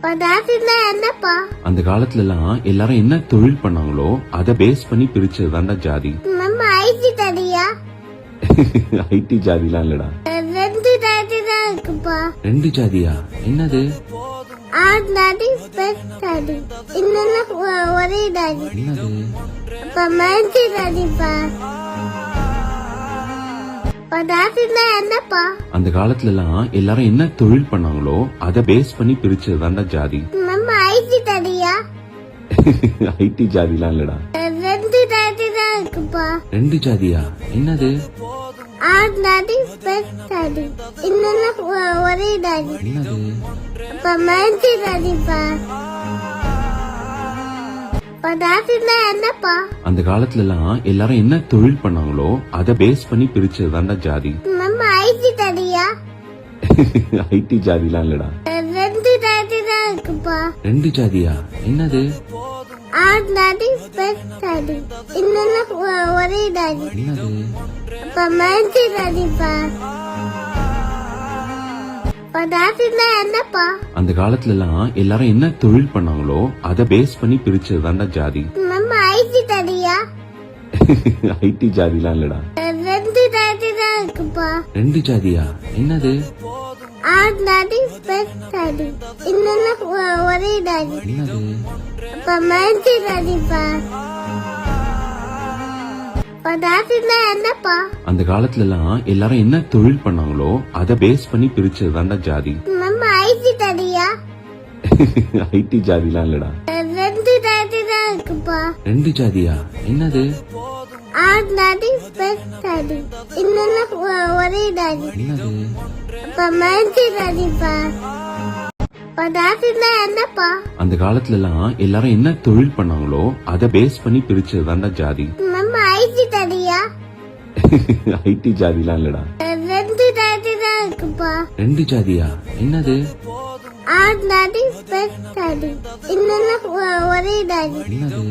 பதார்த்தம்னா என்னப்பா? அந்த காலத்துல எல்லாம் எல்லாரும் என்ன தொழில் பண்ணாங்களோ அத பேஸ் பண்ணி பிரிச்சது தான்டா ஜாதி. நம்ம ஐடி தடியா? ஐடி ஜாதிலாம் இல்லடா. ரெண்டு தாடி தான் இருக்குப்பா. ரெண்டு ஜாதியா? என்னது? ஆண் தாடி பெண் தாடி, இன்னொன்னு ஒரே தாடி. என்னது? அப்ப மஞ்சி தாடிப்பா. பதார்த்தம்னா என்னப்பா? அந்த காலத்துல எல்லாம் எல்லாரும் என்ன தொழில் பண்ணாங்களோ அத பேஸ் பண்ணி பிரிச்சது தான்டா ஜாதி. நம்ம ஐடி தடியா? ஐடி ஜாதிலாம் இல்லடா. ரெண்டு தாடி தான் இருக்குப்பா. ரெண்டு ஜாதியா? என்னது? ஆண் தாடி பெண் தாடி, இன்னொன்னு ஒரே தாடி. என்னது? அப்ப மஞ்சி தாடிப்பா. பதார்த்தம்னா என்னப்பா? அந்த காலத்துல எல்லாம் எல்லாரும் என்ன தொழில் பண்ணாங்களோ அத பேஸ் பண்ணி பிரிச்சது தான்டா ஜாதி. நம்ம ஐடி தடியா? ஐடி ஜாதிலாம் இல்லடா. ரெண்டு தாடி தான் இருக்குப்பா. ரெண்டு ஜாதியா? என்னது? ஆண் தாடி பெண் தாடி, இன்னொன்னு ஒரே தாடி. என்னது? அப்ப மஞ்சி தாடிப்பா. பதார்த்தம்னா என்னப்பா? அந்த காலத்துல எல்லாம் எல்லாரும் என்ன தொழில் பண்ணாங்களோ அத பேஸ் பண்ணி பிரிச்சது தான்டா ஜாதி. நம்ம ஐடி தடியா? ஐடி ஜாதிலாம் இல்லடா. ரெண்டு தாடி தான் இருக்குப்பா. ரெண்டு ஜாதியா? என்னது? ஆண் தாடி பெண் தாடி, இன்னொன்னு ஒரே தாடி. என்னது? அப்ப மஞ்சி தாடிப்பா. பதார்த்தம்னா என்னப்பா? அந்த காலத்துல எல்லாம் எல்லாரும் என்ன தொழில் பண்ணாங்களோ அத பேஸ் பண்ணி பிரிச்சது தான்டா ஜாதி. நம்ம ஐடி தடியா? ஐடி ஜாதிலாம் இல்லடா. ரெண்டு தாடி தான் இருக்குப்பா. ரெண்டு ஜாதியா? என்னது? ஆண் தாடி பெண் தாடி, இன்னொன்னு ஒரே தாடி. என்னது? அப்ப மஞ்சி தாடிப்பா. பதார்த்தம்னா என்னப்பா? அந்த காலத்துல எல்லாம் எல்லாரும் என்ன தொழில் பண்ணாங்களோ அத பேஸ் பண்ணி பிரிச்சது தான்டா ஜாதி. நம்ம ஐடி தடியா? ஐடி ஜாதிலாம் இல்லடா. ரெண்டு தாடி தான் இருக்குப்பா. ரெண்டு ஜாதியா? என்னது? ஆண் தாடி பெண் தாடி, இன்னொன்னு ஒரே தாடி. என்னது?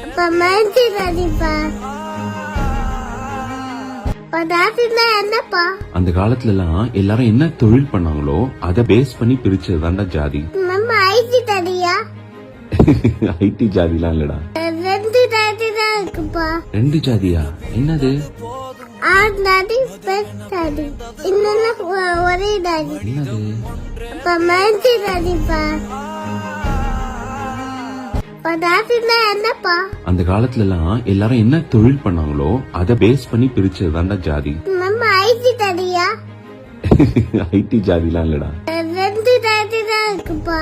அப்ப மஞ்சி தாடிப்பா. பதார்த்தம்னா என்னப்பா? அந்த காலத்துல எல்லாம் எல்லாரும் என்ன தொழில் பண்ணாங்களோ அத பேஸ் பண்ணி பிரிச்சது தான்டா ஜாதி. நம்ம ஐடி தடியா? ஐடி ஜாதிலாம் இல்லடா. ரெண்டு தாடி தான் இருக்குப்பா. ரெண்டு ஜாதியா? என்னது? ஆண் தாடி பெண் தாடி, இன்னொன்னு ஒரே தாடி. என்னது? அப்ப மஞ்சி தாடிப்பா. பதார்த்தம்னா என்னப்பா? அந்த காலத்துல எல்லாம் எல்லாரும் என்ன தொழில் பண்ணாங்களோ அத பேஸ் பண்ணி பிரிச்சது தான்டா ஜாதி. நம்ம ஐடி தடியா? ஐடி ஜாதிலாம் இல்லடா. ரெண்டு தாடி தான் இருக்குப்பா.